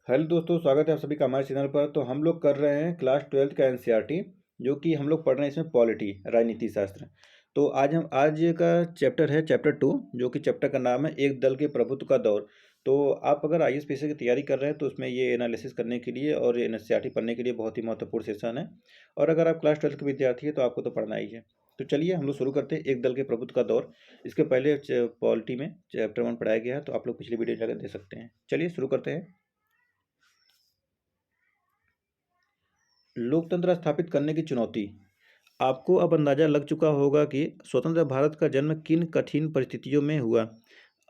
Hello दोस्तों, स्वागत है आप सभी का हमारे चैनल पर। तो हम लोग कर रहे हैं क्लास 12th का एनसीईआरटी, जो कि हम लोग पढ़ रहे हैं इसमें पॉलिटी, राजनीति शास्त्र। तो आज का चैप्टर है चैप्टर 2, जो कि चैप्टर का नाम है एक दल के प्रभुत्व का दौर। तो आप अगर आईएएस पीसी की तैयारी कर रहे हैं तो उसमें ये एनालिसिस करने के लिए और एनसीईआरटी पढ़ने के लिए बहुत ही महत्वपूर्ण सेशन है। और अगर आप क्लास 12th के विद्यार्थी हैं तो आपको तो पढ़ना ही है। तो चलिए हम लोग शुरू करते हैं एक दल के प्रभुत्व का दौर। इसके पहले पॉलिटी में चैप्टर 1 पढ़ाया गया है, तो आप लोग पिछली वीडियो जाकर दे सकते हैं। चलिए शुरू करते हैं। लोकतंत्र स्थापित करने की चुनौती। आपको अब अंदाजा लग चुका होगा कि स्वतंत्र भारत का जन्म किन कठिन परिस्थितियों में हुआ।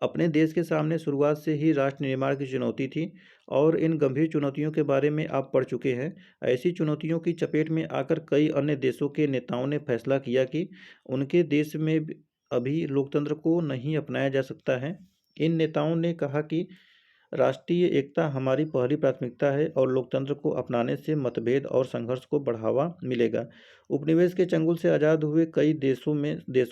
अपने देश के सामने शुरुआत से ही राष्ट्र निर्माण की चुनौती थी और इन गंभीर चुनौतियों के बारे में आप पढ़ चुके हैं। ऐसी चुनौतियों की चपेट में आकर कई अन्य देशों के नेताओं ने फैसला किया कि उनके देश में अभी लोकतंत्र को नहीं अपनाया जा सकता है। इन नेताओं ने कहा कि राष्ट्रीय एकता हमारी पहली प्राथमिकता है और लोकतंत्र को अपनाने से मतभेद और संघर्ष को बढ़ावा मिलेगा। उपनिवेश के चंगुल से आज़ाद हुए कई देशों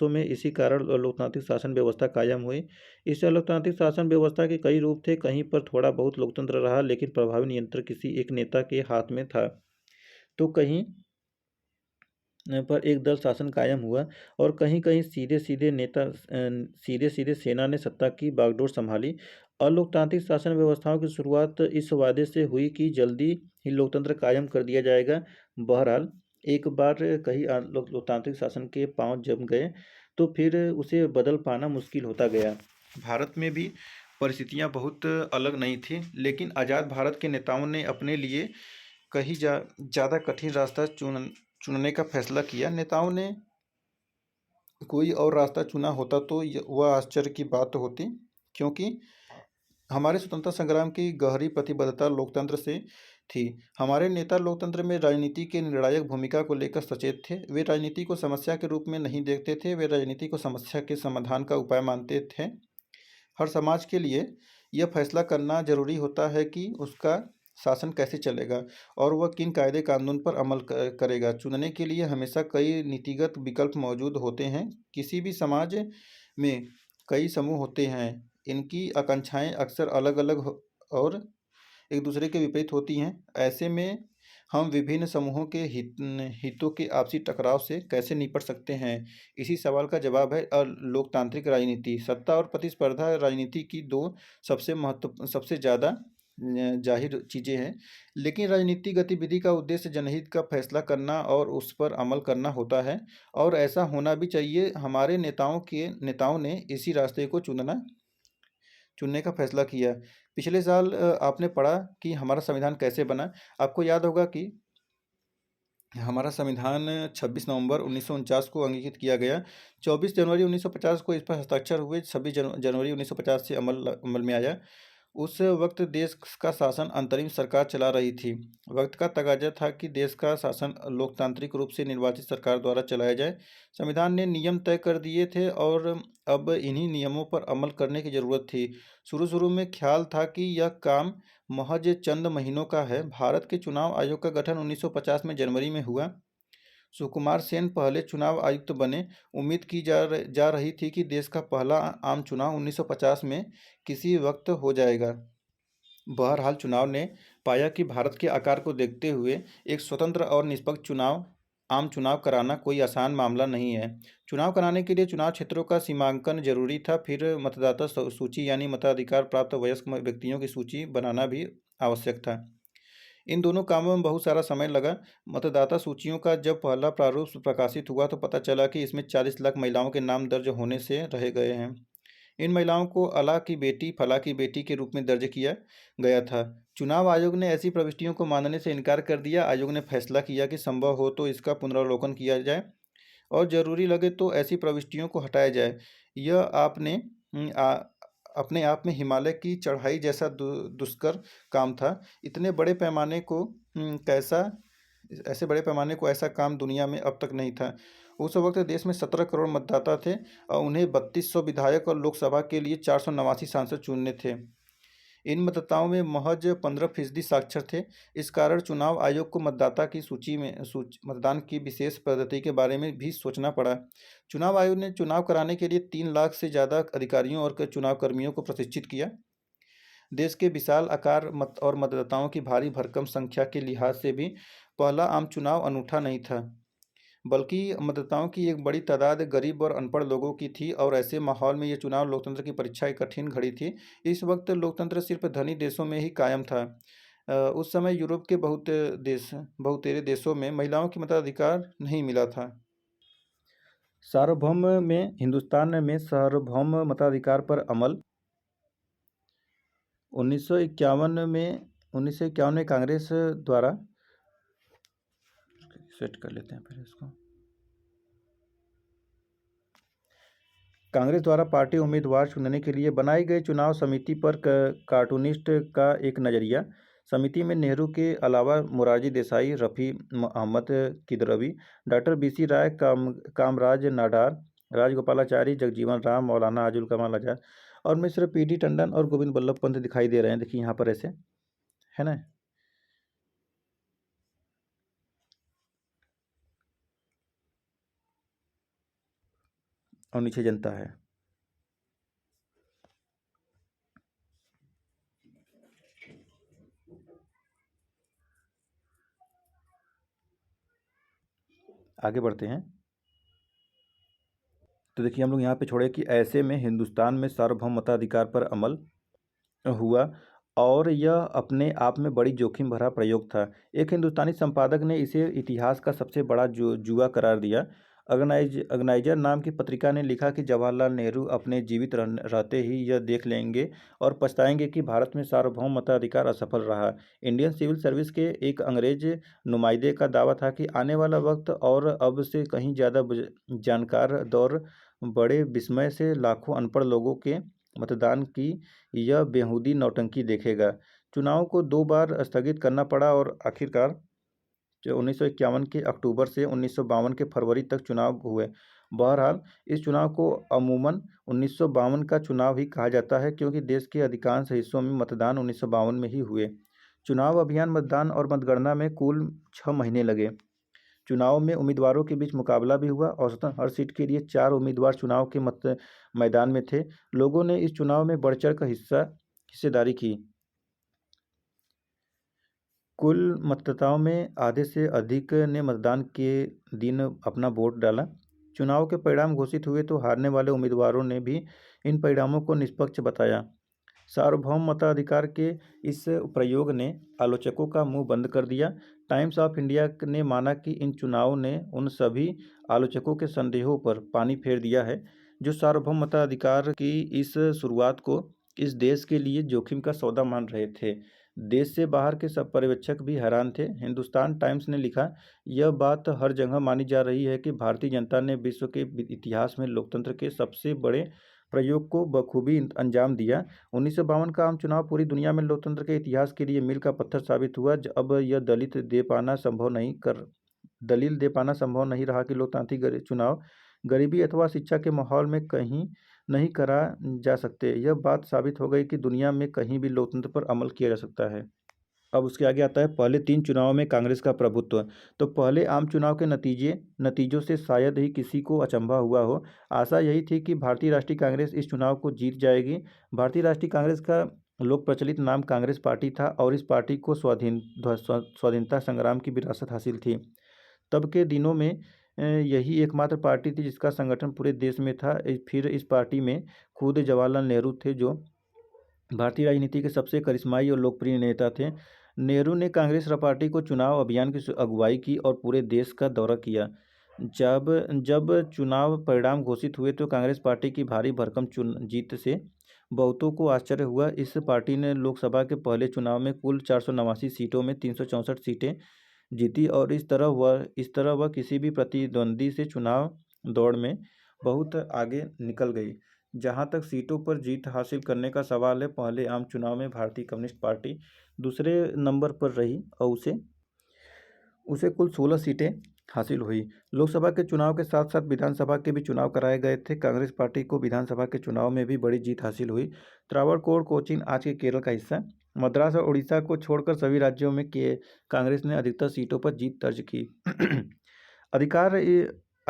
में इसी कारण लोकतांत्रिक शासन व्यवस्था कायम हुई। इस लोकतांत्रिक शासन व्यवस्था के कई रूप थे। कहीं पर थोड़ा बहुत लोकतंत्र रहा, लेकिन प्रभावी नियंत्रण किसी एक नेता के हाथ में था, तो कहीं पर एक दल शासन कायम हुआ और कहीं कहीं सीधे सीधे सेना ने सत्ता की बागडोर संभाली। अलोकतांत्रिक शासन व्यवस्थाओं की शुरुआत इस वादे से हुई कि जल्दी ही लोकतंत्र कायम कर दिया जाएगा। बहरहाल, एक बार कहीं लोकतांत्रिक शासन के पांव जम गए तो फिर उसे बदल पाना मुश्किल होता गया। भारत में भी परिस्थितियां बहुत अलग नहीं थी, लेकिन आज़ाद भारत के नेताओं ने अपने लिए कहीं ज़्यादा कठिन रास्ता चुनने का फैसला किया। नेताओं ने कोई और रास्ता चुना होता तो वह आश्चर्य की बात होती, क्योंकि हमारे स्वतंत्रता संग्राम की गहरी प्रतिबद्धता लोकतंत्र से थी। हमारे नेता लोकतंत्र में राजनीति के निर्णायक भूमिका को लेकर सचेत थे। वे राजनीति को समस्या के रूप में नहीं देखते थे, वे राजनीति को समस्या के समाधान का उपाय मानते थे। हर समाज के लिए यह फैसला करना जरूरी होता है कि उसका शासन कैसे चलेगा और वह किन कायदे कानून पर अमल करेगा। चुनने के लिए हमेशा कई नीतिगत विकल्प मौजूद होते हैं। किसी भी समाज में कई समूह होते हैं। इनकी आकांक्षाएं अक्सर अलग अलग और एक दूसरे के विपरीत होती हैं। ऐसे में हम विभिन्न समूहों के हितों के आपसी टकराव से कैसे निपट सकते हैं, इसी सवाल का जवाब है लोकतांत्रिक राजनीति। सत्ता और प्रतिस्पर्धा राजनीति की दो सबसे ज़्यादा जाहिर चीज़ें हैं, लेकिन राजनीतिक गतिविधि का उद्देश्य जनहित का फैसला करना और उस पर अमल करना होता है, और ऐसा होना भी चाहिए। हमारे नेताओं ने इसी रास्ते को चुनने का फैसला किया। पिछले साल आपने पढ़ा कि हमारा संविधान कैसे बना। आपको याद होगा कि हमारा संविधान 26 नवंबर 1949 को अंगीकृत किया गया। 24 जनवरी 1950 को इस पर हस्ताक्षर हुए। 26 जनवरी 1950 से अमल में आया। उस वक्त देश का शासन अंतरिम सरकार चला रही थी। वक्त का तगाजा था कि देश का शासन लोकतांत्रिक रूप से निर्वाचित सरकार द्वारा चलाया जाए। संविधान ने नियम तय कर दिए थे और अब इन्हीं नियमों पर अमल करने की ज़रूरत थी। शुरू शुरू में ख्याल था कि यह काम महज चंद महीनों का है। भारत के चुनाव आयोग का गठन 1950 में जनवरी में हुआ। सुकुमार सेन पहले चुनाव आयुक्त बने। उम्मीद की जा रही थी कि देश का पहला आम चुनाव 1950 में किसी वक्त हो जाएगा। बहरहाल, चुनाव ने पाया कि भारत के आकार को देखते हुए एक स्वतंत्र और निष्पक्ष आम चुनाव कराना कोई आसान मामला नहीं है। चुनाव कराने के लिए चुनाव क्षेत्रों का सीमांकन जरूरी था। फिर मतदाता सूची यानी मताधिकार प्राप्त वयस्क व्यक्तियों की सूची बनाना भी आवश्यक था। इन दोनों कामों में बहुत सारा समय लगा। मतदाता सूचियों का जब पहला प्रारूप प्रकाशित हुआ तो पता चला कि इसमें 40 लाख महिलाओं के नाम दर्ज होने से रह गए हैं। इन महिलाओं को अला की बेटी, फला की बेटी के रूप में दर्ज किया गया था। चुनाव आयोग ने ऐसी प्रविष्टियों को मानने से इनकार कर दिया। आयोग ने फैसला किया कि संभव हो तो इसका पुनरावलोकन किया जाए और जरूरी लगे तो ऐसी प्रविष्टियों को हटाया जाए। यह अपने आप में हिमालय की चढ़ाई जैसा दुष्कर काम था। इतने बड़े पैमाने को कैसा ऐसे बड़े पैमाने को ऐसा काम दुनिया में अब तक नहीं था। उस वक्त देश में 17 करोड़ मतदाता थे और उन्हें 3200 विधायक और लोकसभा के लिए 489 सांसद चुनने थे। इन मतदाताओं में महज 15% साक्षर थे। इस कारण चुनाव आयोग को मतदाता की सूची में मतदान की विशेष पद्धति के बारे में भी सोचना पड़ा। चुनाव आयोग ने चुनाव कराने के लिए 3 लाख से ज़्यादा अधिकारियों और चुनाव कर्मियों को प्रशिक्षित किया। देश के विशाल आकार मत और मतदाताओं की भारी भरकम संख्या के लिहाज से भी पहला आम चुनाव अनूठा नहीं था, बल्कि मतदाताओं की एक बड़ी तादाद गरीब और अनपढ़ लोगों की थी और ऐसे माहौल में ये चुनाव लोकतंत्र की परीक्षा एक कठिन घड़ी थी। इस वक्त लोकतंत्र सिर्फ धनी देशों में ही कायम था। उस समय यूरोप के बहुतेरे देशों में महिलाओं की मताधिकार नहीं मिला था। सार्वभौम में हिंदुस्तान में सार्वभौम मताधिकार पर अमल 1951 में कांग्रेस द्वारा सेट कर लेते हैं फिर इसको। कांग्रेस द्वारा पार्टी उम्मीदवार चुनने के लिए बनाई गई चुनाव समिति पर कार्टूनिस्ट का एक नज़रिया। समिति में नेहरू के अलावा मोरारजी देसाई, रफ़ी अहमद किदवई, डॉक्टर बीसी राय, कामराज नाडार, राजगोपालाचारी, जगजीवन राम, मौलाना अबुल कलाम आज़ाद और मिस्र पीडी टंडन और गोविंद बल्लभ पंत दिखाई दे रहे हैं। देखिए यहाँ पर ऐसे है ना। और नीचे जनता है। आगे बढ़ते हैं। तो देखिए हम लोग यहाँ पे छोड़े कि ऐसे में हिंदुस्तान में सार्वभौम मताधिकार पर अमल हुआ और यह अपने आप में बड़ी जोखिम भरा प्रयोग था। एक हिंदुस्तानी संपादक ने इसे इतिहास का सबसे बड़ा जुआ करार दिया। ऑर्गेनाइजर नाम की पत्रिका ने लिखा कि जवाहरलाल नेहरू अपने जीवित रहते ही यह देख लेंगे और पछताएंगे कि भारत में सार्वभौम मताधिकार असफल रहा। इंडियन सिविल सर्विस के एक अंग्रेज नुमाइंदे का दावा था कि आने वाला वक्त और अब से कहीं ज़्यादा जानकार दौर बड़े विस्मय से लाखों अनपढ़ लोगों के मतदान की यह बेहूदी नौटंकी देखेगा। चुनाव को 2 बार स्थगित करना पड़ा और आखिरकार 1951 के अक्टूबर से 1952 के फरवरी तक चुनाव हुए। बहरहाल इस चुनाव को अमूमन 1952 का चुनाव ही कहा जाता है क्योंकि देश के अधिकांश हिस्सों में मतदान 1952 में ही हुए। चुनाव अभियान, मतदान और मतगणना में कुल 6 महीने लगे। चुनाव में उम्मीदवारों के बीच मुकाबला भी हुआ। औसतन हर सीट के लिए 4 उम्मीदवार चुनाव के मैदान में थे। लोगों ने इस चुनाव में बढ़ चढ़ कर हिस्सेदारी की। कुल मतदाताओं में आधे से अधिक ने मतदान के दिन अपना वोट डाला। चुनाव के परिणाम घोषित हुए तो हारने वाले उम्मीदवारों ने भी इन परिणामों को निष्पक्ष बताया। सार्वभौम मताधिकार के इस प्रयोग ने आलोचकों का मुंह बंद कर दिया। टाइम्स ऑफ इंडिया ने माना कि इन चुनावों ने उन सभी आलोचकों के संदेहों पर पानी फेर दिया है जो सार्वभौम मताधिकार की इस शुरुआत को इस देश के लिए जोखिम का सौदा मान रहे थे। देश से बाहर के सब पर्यवेक्षक भी हैरान थे। हिंदुस्तान टाइम्स ने लिखा, यह बात हर जगह मानी जा रही है कि भारतीय जनता ने विश्व के इतिहास में लोकतंत्र के सबसे बड़े प्रयोग को बखूबी अंजाम दिया। 1952 का आम चुनाव पूरी दुनिया में लोकतंत्र के इतिहास के लिए मील का पत्थर साबित हुआ। अब यह दलील दे पाना संभव नहीं रहा कि लोकतांत्रिक चुनाव गरीबी अथवा शिक्षा के माहौल में कहीं नहीं करा जा सकते। यह बात साबित हो गई कि दुनिया में कहीं भी लोकतंत्र पर अमल किया जा सकता है। अब उसके आगे आता है पहले 3 चुनावों में कांग्रेस का प्रभुत्व। तो पहले आम चुनाव के नतीजों से शायद ही किसी को अचंभा हुआ हो। आशा यही थी कि भारतीय राष्ट्रीय कांग्रेस इस चुनाव को जीत जाएगी। भारतीय राष्ट्रीय कांग्रेस का लोक प्रचलित नाम कांग्रेस पार्टी था और इस पार्टी को स्वाधीनता संग्राम की विरासत हासिल थी। तब के दिनों में यही एकमात्र पार्टी थी जिसका संगठन पूरे देश में था। फिर इस पार्टी में खुद जवाहरलाल नेहरू थे जो भारतीय राजनीति के सबसे करिश्माई और लोकप्रिय नेता थे। नेहरू ने कांग्रेस पार्टी को चुनाव अभियान की अगुवाई की और पूरे देश का दौरा किया। जब चुनाव परिणाम घोषित हुए तो कांग्रेस पार्टी की भारी भरकम जीत से बहुतों को आश्चर्य हुआ। इस पार्टी ने लोकसभा के पहले चुनाव में कुल 489 सीटों में 364 सीटें जीती और इस तरह वह किसी भी प्रतिद्वंदी से चुनाव दौड़ में बहुत आगे निकल गई। जहां तक सीटों पर जीत हासिल करने का सवाल है, पहले आम चुनाव में भारतीय कम्युनिस्ट पार्टी दूसरे नंबर पर रही और उसे कुल 16 सीटें हासिल हुई। लोकसभा के चुनाव के साथ साथ विधानसभा के भी चुनाव कराए गए थे। कांग्रेस पार्टी को विधानसभा के चुनाव में भी बड़ी जीत हासिल हुई। त्रावणकोर, कोचीन आज के केरल का हिस्सा, मद्रास और उड़ीसा को छोड़कर सभी राज्यों में कांग्रेस ने अधिकतर सीटों पर जीत दर्ज की।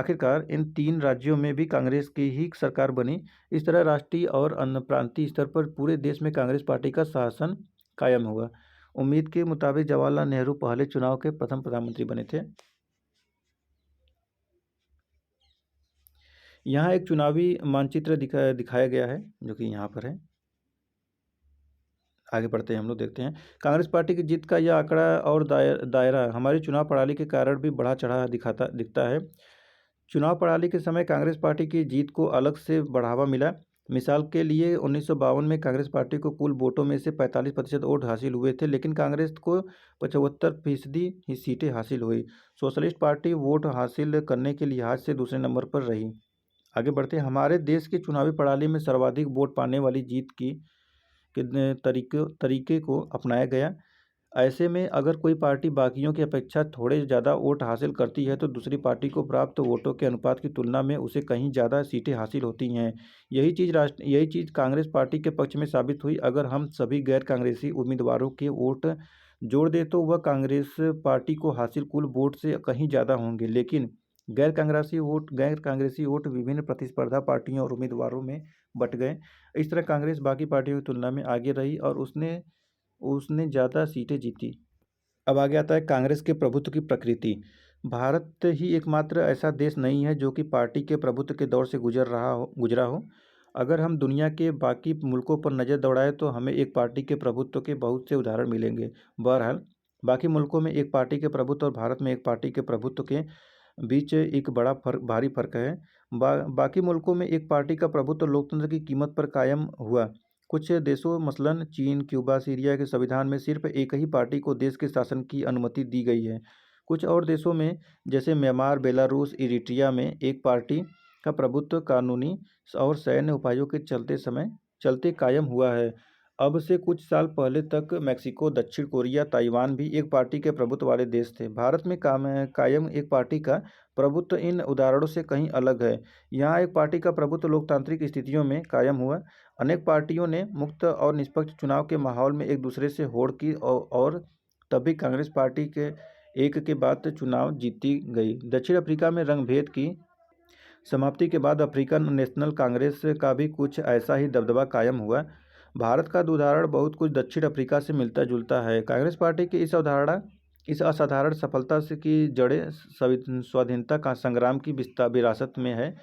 आखिरकार इन 3 राज्यों में भी कांग्रेस की ही सरकार बनी। इस तरह राष्ट्रीय और अन्य प्रांतीय स्तर पर पूरे देश में कांग्रेस पार्टी का शासन कायम हुआ। उम्मीद के मुताबिक जवाहरलाल नेहरू पहले चुनाव के प्रथम प्रधानमंत्री बने थे। यहाँ एक चुनावी मानचित्र दिखाया गया है, जो कि यहाँ पर है। आगे बढ़ते हैं, हम लोग देखते हैं। कांग्रेस पार्टी की जीत का यह आंकड़ा और दायरा हमारी चुनाव प्रणाली के कारण भी बढ़ा चढ़ा दिखता है। चुनाव प्रणाली के समय कांग्रेस पार्टी की जीत को अलग से बढ़ावा मिला। मिसाल के लिए 1952 में कांग्रेस पार्टी को कुल वोटों में से 45% वोट हासिल हुए थे, लेकिन कांग्रेस को 75% ही सीटें हासिल हुई। सोशलिस्ट पार्टी वोट हासिल करने के लिहाज से दूसरे नंबर पर रही। आगे बढ़ते हैं। हमारे देश की चुनावी प्रणाली में सर्वाधिक वोट पाने वाली जीत की कितने तरीके को अपनाया गया। ऐसे में अगर कोई पार्टी बाकियों की अपेक्षा थोड़े ज़्यादा वोट हासिल करती है तो दूसरी पार्टी को प्राप्त वोटों के अनुपात की तुलना में उसे कहीं ज़्यादा सीटें हासिल होती हैं। यही चीज़ कांग्रेस पार्टी के पक्ष में साबित हुई। अगर हम सभी गैर कांग्रेसी उम्मीदवारों के वोट जोड़ दें तो वह कांग्रेस पार्टी को हासिल कुल वोट से कहीं ज़्यादा होंगे, लेकिन गैर कांग्रेसी वोट विभिन्न प्रतिस्पर्धा पार्टियों और उम्मीदवारों में बट गए। इस तरह कांग्रेस बाकी पार्टियों की तुलना में आगे रही और उसने उसने ज़्यादा सीटें जीती। अब आगे आता है कांग्रेस के प्रभुत्व की प्रकृति। भारत ही एकमात्र ऐसा देश नहीं है जो कि पार्टी के प्रभुत्व के दौर से गुजरा हो। अगर हम दुनिया के बाकी मुल्कों पर नज़र दौड़ाएं तो हमें एक पार्टी के प्रभुत्व के बहुत से उदाहरण मिलेंगे। बहरहाल बाकी मुल्कों में एक पार्टी के प्रभुत्व और भारत में एक पार्टी के प्रभुत्व के बीच एक भारी फर्क है। बाकी मुल्कों में एक पार्टी का प्रभुत्व लोकतंत्र की कीमत पर कायम हुआ। कुछ देशों मसलन चीन, क्यूबा, सीरिया के संविधान में सिर्फ एक ही पार्टी को देश के शासन की अनुमति दी गई है। कुछ और देशों में जैसे म्यांमार, बेलारूस, इरिट्रिया में एक पार्टी का प्रभुत्व कानूनी और सैन्य उपायों के चलते कायम हुआ है। अब से कुछ साल पहले तक मैक्सिको, दक्षिण कोरिया, ताइवान भी एक पार्टी के प्रभुत्व वाले देश थे। भारत में कायम एक पार्टी का प्रभुत्व इन उदाहरणों से कहीं अलग है। यहाँ एक पार्टी का प्रभुत्व लोकतांत्रिक स्थितियों में कायम हुआ। अनेक पार्टियों ने मुक्त और निष्पक्ष चुनाव के माहौल में एक दूसरे से होड़ की और तभी कांग्रेस पार्टी के एक के बाद चुनाव जीती गई। दक्षिण अफ्रीका में रंगभेद की समाप्ति के बाद अफ्रीकन नेशनल कांग्रेस का भी कुछ ऐसा ही दबदबा कायम हुआ। भारत का उदाहरण बहुत कुछ दक्षिण अफ्रीका से मिलता जुलता है। कांग्रेस पार्टी की इस असाधारण सफलता से की जड़ें स्वाधीनता का संग्राम की विरासत में है।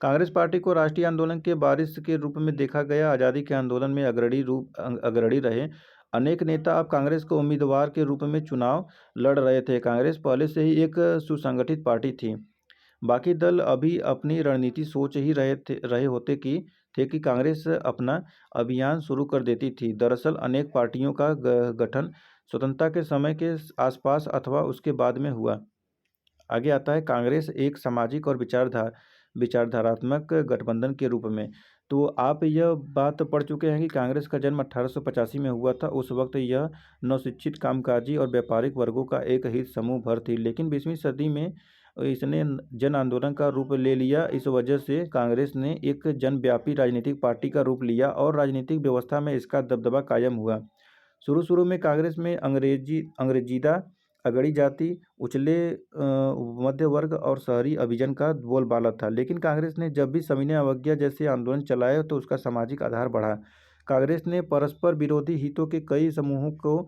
कांग्रेस पार्टी को राष्ट्रीय आंदोलन के वारिस के रूप में देखा गया। आज़ादी के आंदोलन में अग्रणी रहे अनेक नेता अब कांग्रेस को उम्मीदवार के रूप में चुनाव लड़ रहे थे। कांग्रेस पहले से ही एक सुसंगठित पार्टी थी। बाकी दल अभी अपनी रणनीति सोच ही रहे होते कि कांग्रेस अपना अभियान शुरू कर देती थी। दरअसल अनेक पार्टियों का गठन स्वतंत्रता के समय के आसपास अथवा उसके बाद में हुआ। आगे आता है कांग्रेस एक सामाजिक और विचारधारात्मक गठबंधन के रूप में। तो आप यह बात पढ़ चुके हैं कि कांग्रेस का जन्म 1885 में हुआ था। उस वक्त यह नवशिक्षित, कामकाजी और व्यापारिक वर्गों का एक हित समूह भर थी, लेकिन 20वीं सदी में इसने जन आंदोलन का रूप ले लिया। इस वजह से कांग्रेस ने एक जनव्यापी राजनीतिक पार्टी का रूप लिया और राजनीतिक व्यवस्था में इसका दबदबा कायम हुआ। शुरू में कांग्रेस में अंग्रेजीदा, अगड़ी जाति, उछले मध्य वर्ग और शहरी अभिजन का बोलबाला था, लेकिन कांग्रेस ने जब भी सविनय अवज्ञा जैसे आंदोलन चलाए तो उसका सामाजिक आधार बढ़ा। कांग्रेस ने परस्पर विरोधी हितों के कई समूहों को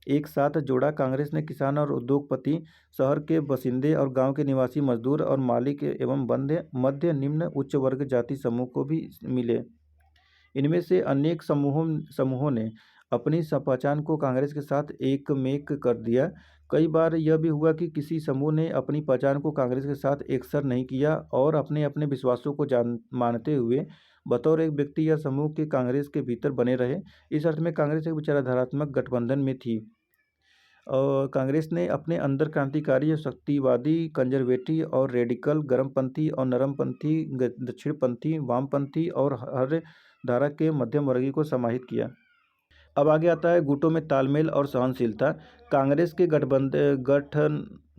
एक साथ जोड़ा। कांग्रेस ने किसान और उद्योगपति, शहर के बसिंदे और गांव के निवासी मजदूर और मालिक एवं मध्य निम्न उच्च वर्ग जाति समूह को भी मिले। इनमें से अनेक समूहों ने अपनी पहचान को कांग्रेस के साथ एकमेक कर दिया। कई बार यह भी हुआ कि किसी समूह ने अपनी पहचान को कांग्रेस के साथ एकसर नहीं किया और अपने अपने विश्वासों को मानते हुए बतौर एक व्यक्ति या समूह के कांग्रेस के भीतर बने रहे। इस अर्थ में कांग्रेस एक विचारधारात्मक गठबंधन में थी और कांग्रेस ने अपने अंदर क्रांतिकारी, शक्तिवादी, कंजर्वेटिव और रेडिकल, गर्मपंथी और नरमपंथी, दक्षिणपंथी, वामपंथी और हर धारा के मध्यम वर्गीय को समाहित किया। अब आगे आता है गुटों में तालमेल और सहनशीलता। कांग्रेस के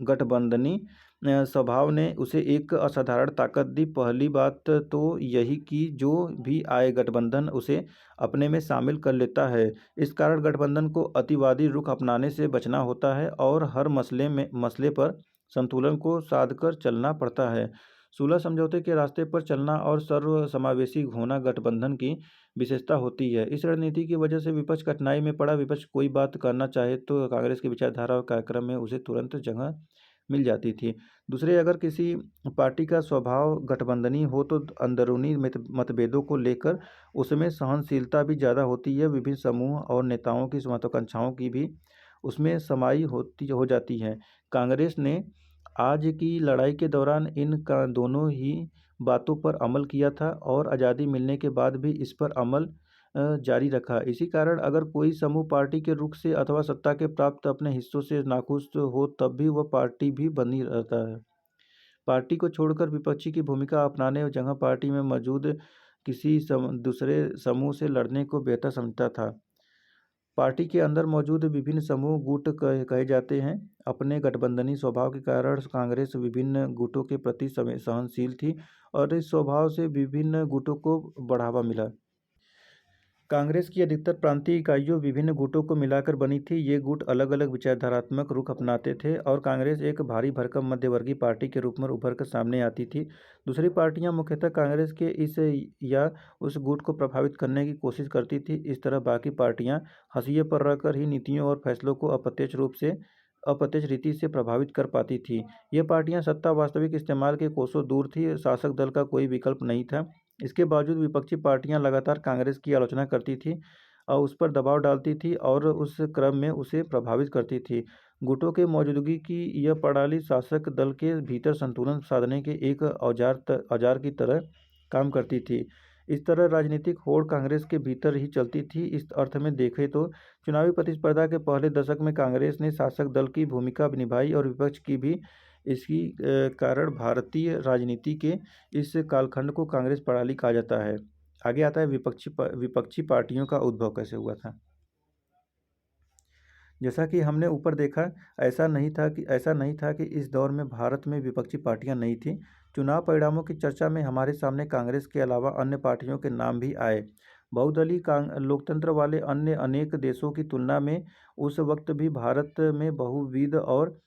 गठबंधनी स्वभाव ने उसे एक असाधारण ताकत दी। पहली बात तो यही कि जो भी आए गठबंधन उसे अपने में शामिल कर लेता है। इस कारण गठबंधन को अतिवादी रुख अपनाने से बचना होता है और हर मसले पर संतुलन को साधकर चलना पड़ता है। सुलह समझौते के रास्ते पर चलना और सर्वसमावेशी होना गठबंधन की विशेषता होती है। इस रणनीति की वजह से विपक्ष कठिनाई में पड़ा। विपक्ष कोई बात करना चाहे तो कांग्रेस की विचारधारा और कार्यक्रम में उसे तुरंत जगह मिल जाती थी। दूसरे, अगर किसी पार्टी का स्वभाव गठबंधनी हो तो अंदरूनी मतभेदों को लेकर उसमें सहनशीलता भी ज़्यादा होती है। विभिन्न समूह और नेताओं की महत्वाकांक्षाओं की भी उसमें समाई हो जाती है। कांग्रेस ने आज की लड़ाई के दौरान इन का दोनों ही बातों पर अमल किया था और आज़ादी मिलने के बाद भी इस पर अमल जारी रखा। इसी कारण अगर कोई समूह पार्टी के रुख से अथवा सत्ता के प्राप्त अपने हिस्सों से नाखुश हो तब भी वह पार्टी भी बनी रहता है। पार्टी को छोड़कर विपक्षी की भूमिका अपनाने और जगह पार्टी में मौजूद किसी दूसरे समूह से लड़ने को बेहतर समझता था। पार्टी के अंदर मौजूद विभिन्न समूह गुट कहे जाते हैं। अपने गठबंधनी स्वभाव के कारण कांग्रेस विभिन्न गुटों के प्रति सहनशील थी और इस स्वभाव से विभिन्न गुटों को बढ़ावा मिला। कांग्रेस की अधिकतर प्रांतीय इकाइयों विभिन्न गुटों को मिलाकर बनी थी। ये गुट अलग अलग विचारधारात्मक रुख अपनाते थे और कांग्रेस एक भारी भरकम मध्यवर्गीय पार्टी के रूप में उभर कर सामने आती थी। दूसरी पार्टियां मुख्यतः कांग्रेस के इस या उस गुट को प्रभावित करने की कोशिश करती थी। इस तरह बाकी पार्टियां हाशिए पर रहकर ही नीतियों और फैसलों को अप्रत्यक्ष रीति से प्रभावित कर पाती थी। ये पार्टियां सत्ता वास्तविक इस्तेमाल के कोसों दूर थी। शासक दल का कोई विकल्प नहीं था। इसके बावजूद विपक्षी पार्टियां लगातार कांग्रेस की आलोचना करती थी और उस पर दबाव डालती थी और उस क्रम में उसे प्रभावित करती थी। गुटों के मौजूदगी की यह प्रणाली शासक दल के भीतर संतुलन साधने के एक औजार की तरह काम करती थी। इस तरह राजनीतिक होड़ कांग्रेस के भीतर ही चलती थी। इस अर्थ में देखें तो चुनावी प्रतिस्पर्धा के पहले दशक में कांग्रेस ने शासक दल की भूमिका निभाई और विपक्ष की भी। इसकी कारण भारतीय राजनीति के इस कालखंड को कांग्रेस प्रणाली कहा जाता है। आगे आता है विपक्षी पार्टियों का उद्भव कैसे हुआ था। जैसा कि हमने ऊपर देखा, ऐसा नहीं था कि इस दौर में भारत में विपक्षी पार्टियां नहीं थीं। चुनाव परिणामों की चर्चा में हमारे सामने कांग्रेस के अलावा अन्य पार्टियों के नाम भी आए। बहुदलीय लोकतंत्र वाले अन्य अनेक देशों की तुलना में उस वक्त भी भारत में बहुविध और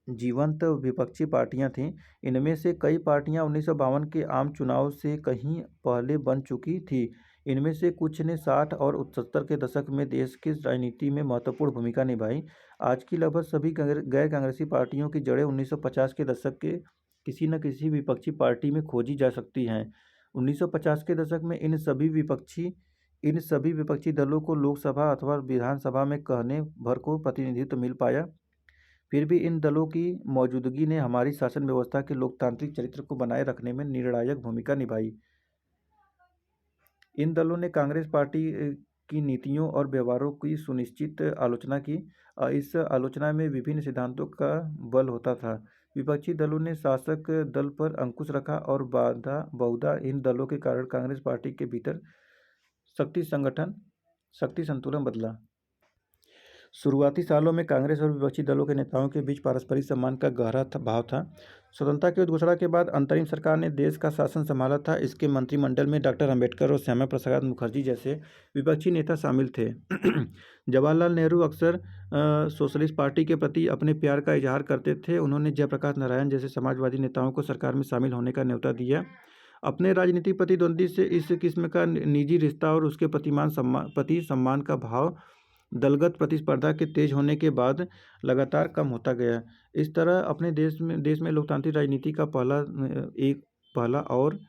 जीवंत विपक्षी पार्टियां थीं। इनमें से कई पार्टियां 1952 के आम चुनाव से कहीं पहले बन चुकी थीं। इनमें से कुछ ने 60 और 70 के दशक में देश की राजनीति में महत्वपूर्ण भूमिका निभाई। आज की लगभग सभी गैर कांग्रेसी पार्टियों की जड़ें 1950 के दशक के किसी न किसी विपक्षी पार्टी में खोजी जा सकती हैं। 1950 के दशक में इन सभी विपक्षी दलों को लोकसभा अथवा विधानसभा में कहने भर को प्रतिनिधित्व मिल पाया। फिर भी इन दलों की मौजूदगी ने हमारी शासन व्यवस्था के लोकतांत्रिक चरित्र को बनाए रखने में निर्णायक भूमिका निभाई। इन दलों ने कांग्रेस पार्टी की नीतियों और व्यवहारों की सुनिश्चित आलोचना की। इस आलोचना में विभिन्न सिद्धांतों का बल होता था। विपक्षी दलों ने शासक दल पर अंकुश रखा और बहुधा इन दलों के कारण कांग्रेस पार्टी के भीतर शक्ति संतुलन बदला। शुरुआती सालों में कांग्रेस और विपक्षी दलों के नेताओं के बीच पारस्परिक सम्मान का गहरा भाव था। स्वतंत्रता की घोषणा के बाद अंतरिम सरकार ने देश का शासन संभाला था। इसके मंत्रिमंडल में डॉक्टर अंबेडकर और श्यामा प्रसाद मुखर्जी जैसे विपक्षी नेता शामिल थे। जवाहरलाल नेहरू अक्सर सोशलिस्ट पार्टी के प्रति अपने प्यार का इजहार करते थे। उन्होंने जयप्रकाश नारायण जैसे समाजवादी नेताओं को सरकार में शामिल होने का न्योता दिया। अपने राजनीतिक प्रतिद्वंदी से इस किस्म का निजी रिश्ता और उसके प्रति सम्मान का भाव दलगत प्रतिस्पर्धा के तेज होने के बाद लगातार कम होता गया। इस तरह अपने देश में लोकतांत्रिक राजनीति का पहला और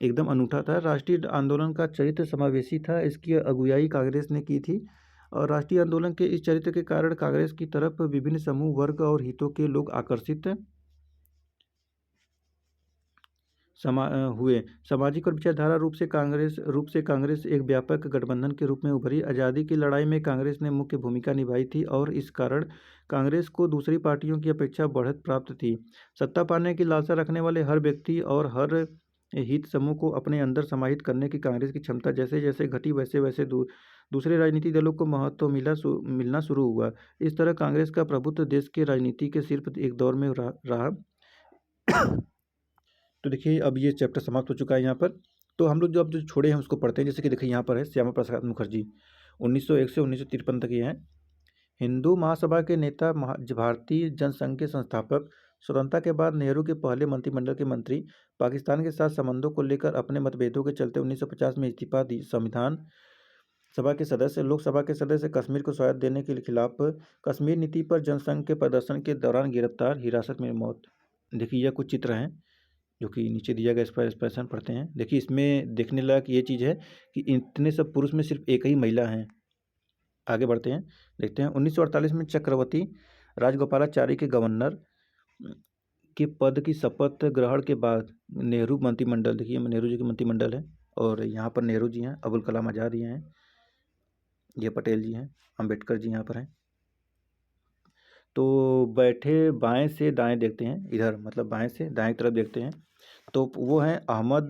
एकदम अनूठा था। राष्ट्रीय आंदोलन का चरित्र समावेशी था। इसकी अगुवाई कांग्रेस ने की थी और राष्ट्रीय आंदोलन के इस चरित्र के कारण कांग्रेस की तरफ विभिन्न समूह, वर्ग और हितों के लोग आकर्षित हुए। सामाजिक और विचारधारा रूप से कांग्रेस एक व्यापक गठबंधन के रूप में उभरी। आज़ादी की लड़ाई में कांग्रेस ने मुख्य भूमिका निभाई थी और इस कारण कांग्रेस को दूसरी पार्टियों की अपेक्षा बढ़त प्राप्त थी। सत्ता पाने की लालसा रखने वाले हर व्यक्ति और हर हित समूह को अपने अंदर समाहित करने की कांग्रेस की क्षमता जैसे जैसे घटी वैसे दूसरे राजनीतिक दलों को महत्व मिलना शुरू हुआ। इस तरह कांग्रेस का प्रभुत्व देश के राजनीति के सिर्फ एक दौर में रहा। तो देखिए, अब ये चैप्टर समाप्त हो चुका है यहाँ पर। तो हम लोग जो छोड़े हैं उसको पढ़ते हैं। जैसे कि देखिए यहाँ पर है श्यामा प्रसाद मुखर्जी 1901 से 1953 तक ये हैं। हिंदू महासभा के नेता, भारतीय जनसंघ के संस्थापक, स्वतंत्रता के बाद नेहरू के पहले मंत्रिमंडल के मंत्री पाकिस्तान के साथ संबंधों को लेकर अपने मतभेदों के चलते 1950 में इस्तीफा दी। संविधान सभा के सदस्य, लोकसभा के सदस्य कश्मीर को स्वायत्त देने के खिलाफ कश्मीर नीति पर जनसंघ के प्रदर्शन के दौरान गिरफ्तार, हिरासत में मौत। देखिए यह कुछ चित्र हैं जो कि नीचे दिया गया, इस पर एक्सप्रेशन पढ़ते हैं। देखिए इसमें देखने लायक ये चीज़ है कि इतने सब पुरुष में सिर्फ एक ही महिला हैं। आगे बढ़ते हैं, देखते हैं 1948 में चक्रवर्ती राजगोपालाचारी के गवर्नर के पद की शपथ ग्रहण के बाद नेहरू मंत्रिमंडल, देखिए नेहरू जी के मंत्रिमंडल है और यहाँ पर नेहरू जी हैं, अबुल कलाम आज़ाद ये हैं, ये पटेल जी हैं, अंबेडकर जी यहाँ पर हैं। तो बैठे बाएं से दाएं देखते हैं, इधर मतलब बाएं से दाएं तरफ देखते हैं तो वो हैं अहमद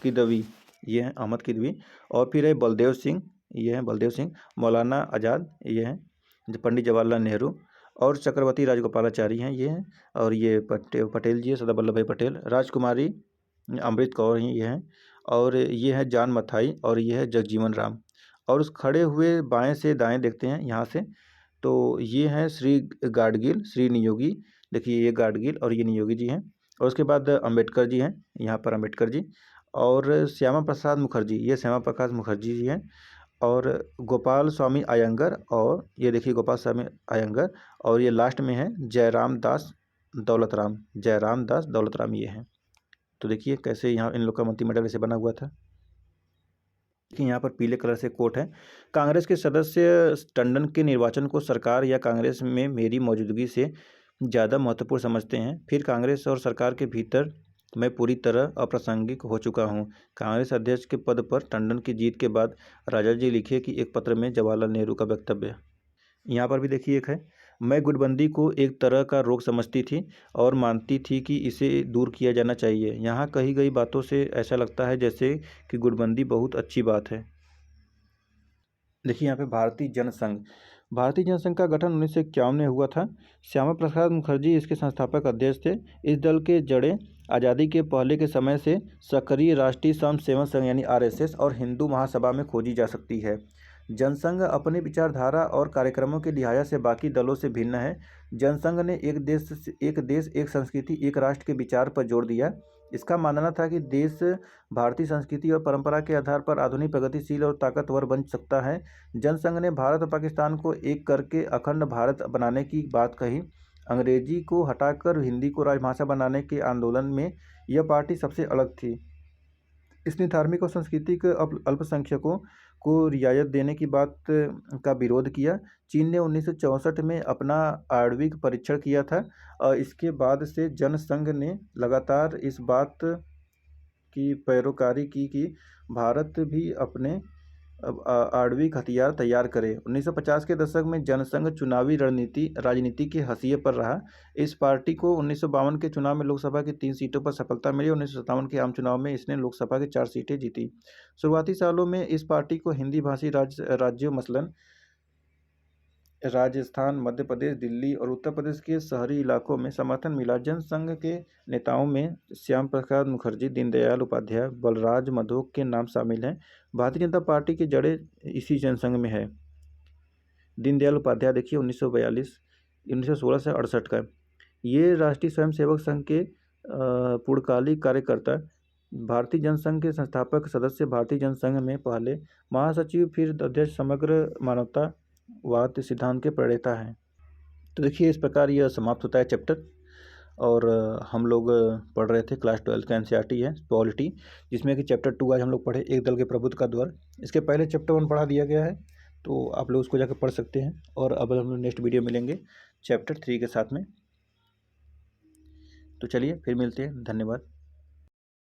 किदवी, ये हैं अहमद किदवी। और फिर है बलदेव सिंह, ये हैं बलदेव सिंह। मौलाना आज़ाद, ये हैं पंडित जवाहरलाल नेहरू। और चक्रवर्ती राजगोपालाचारी हैं, ये हैं। और ये पटेल जी है, सरदार वल्लभ भाई पटेल। राजकुमारी अमृत कौर हैं, ये हैं। और ये है जान मथाई और ये है जगजीवन राम। और उस खड़े हुए बाएं से दाएं देखते हैं यहाँ से, तो ये हैं श्री गाडगिल, श्री नियोगी, देखिए ये गाडगिल और ये नियोगी जी हैं। और उसके बाद अंबेडकर जी हैं, यहाँ पर अंबेडकर जी। और श्यामा प्रसाद मुखर्जी, ये श्यामा प्रसाद मुखर्जी जी हैं। और गोपाल स्वामी अयंगर, और ये देखिए गोपाल स्वामी अयंगर। और ये लास्ट में है जयराम दास दौलतराम, जयराम दास दौलतराम, ये हैं। तो देखिए कैसे यहाँ इन लोग का मंत्रिमंडल ऐसे बना हुआ था। देखिए यहाँ पर पीले कलर से कोट है। कांग्रेस के सदस्य टंडन के निर्वाचन को सरकार या कांग्रेस में मेरी मौजूदगी से ज़्यादा महत्वपूर्ण समझते हैं। फिर कांग्रेस और सरकार के भीतर मैं पूरी तरह अप्रासंगिक हो चुका हूँ। कांग्रेस अध्यक्ष के पद पर टंडन की जीत के बाद राजा जी लिखे कि एक पत्र में जवाहरलाल नेहरू का वक्तव्य। यहाँ पर भी देखिए एक है, मैं गुटबंदी को एक तरह का रोग समझती थी और मानती थी कि इसे दूर किया जाना चाहिए। यहाँ कही गई बातों से ऐसा लगता है जैसे कि गुटबंदी बहुत अच्छी बात है। देखिए यहाँ पे भारतीय जनसंघ, भारतीय जनसंघ का गठन 1951 में हुआ था। श्यामा प्रसाद मुखर्जी इसके संस्थापक अध्यक्ष थे। इस दल के जड़ें आज़ादी के पहले के समय से सक्रिय राष्ट्रीय स्वयंसेवक संघ यानी RSS और हिंदू महासभा में खोजी जा सकती है। जनसंघ अपनी विचारधारा और कार्यक्रमों के लिहाज से बाकी दलों से भिन्न है। जनसंघ ने एक देश एक संस्कृति एक राष्ट्र के विचार पर जोर दिया। इसका मानना था कि देश भारतीय संस्कृति और परंपरा के आधार पर आधुनिक, प्रगतिशील और ताकतवर बन सकता है। जनसंघ ने भारत और पाकिस्तान को एक करके अखंड भारत बनाने की बात कही। अंग्रेजी को हटाकर हिंदी को राजभाषा बनाने के आंदोलन में यह पार्टी सबसे अलग थी। इसने धार्मिक और सांस्कृतिक अल्पसंख्यकों को रियायत देने की बात का विरोध किया। चीन ने 1964 में अपना आणविक परीक्षण किया था। इसके बाद से जनसंघ ने लगातार इस बात की पैरोकारी की कि भारत भी अपने आणविक हथियार तैयार करे। 1950 के दशक में जनसंघ चुनावी राजनीति के हाशिए पर रहा। इस पार्टी को 1952 के चुनाव में लोकसभा की 3 सीटों पर सफलता मिली। 1957 के आम चुनाव में इसने लोकसभा की 4 सीटें जीती। शुरुआती सालों में इस पार्टी को हिंदी भाषी राज्यों मसलन राजस्थान, मध्य प्रदेश, दिल्ली और उत्तर प्रदेश के शहरी इलाकों में समर्थन मिला। जनसंघ के नेताओं में श्याम प्रसाद मुखर्जी, दीनदयाल उपाध्याय, बलराज मधोक के नाम शामिल हैं। भारतीय जनता पार्टी की जड़ें इसी जनसंघ में है। दीनदयाल उपाध्याय देखिए 1916 से 68 का, ये राष्ट्रीय स्वयंसेवक संघ के पूर्णकालिक कार्यकर्ता, भारतीय जनसंघ के संस्थापक सदस्य, भारतीय जनसंघ में पहले महासचिव, फिर अध्यक्ष, समग्र मानवतावाद सिद्धांत के प्रणेता हैं। तो देखिए इस प्रकार यह समाप्त होता है चैप्टर। और हम लोग पढ़ रहे थे क्लास 12 का NCERT है पॉलिटी, जिसमें कि चैप्टर 2 आज हम लोग पढ़े, एक दल के प्रभुत्व का द्वार। इसके पहले चैप्टर 1 पढ़ा दिया गया है, तो आप लोग उसको जाकर पढ़ सकते हैं। और अब हम लोग नेक्स्ट वीडियो मिलेंगे चैप्टर 3 के साथ में। तो चलिए फिर मिलते हैं, धन्यवाद।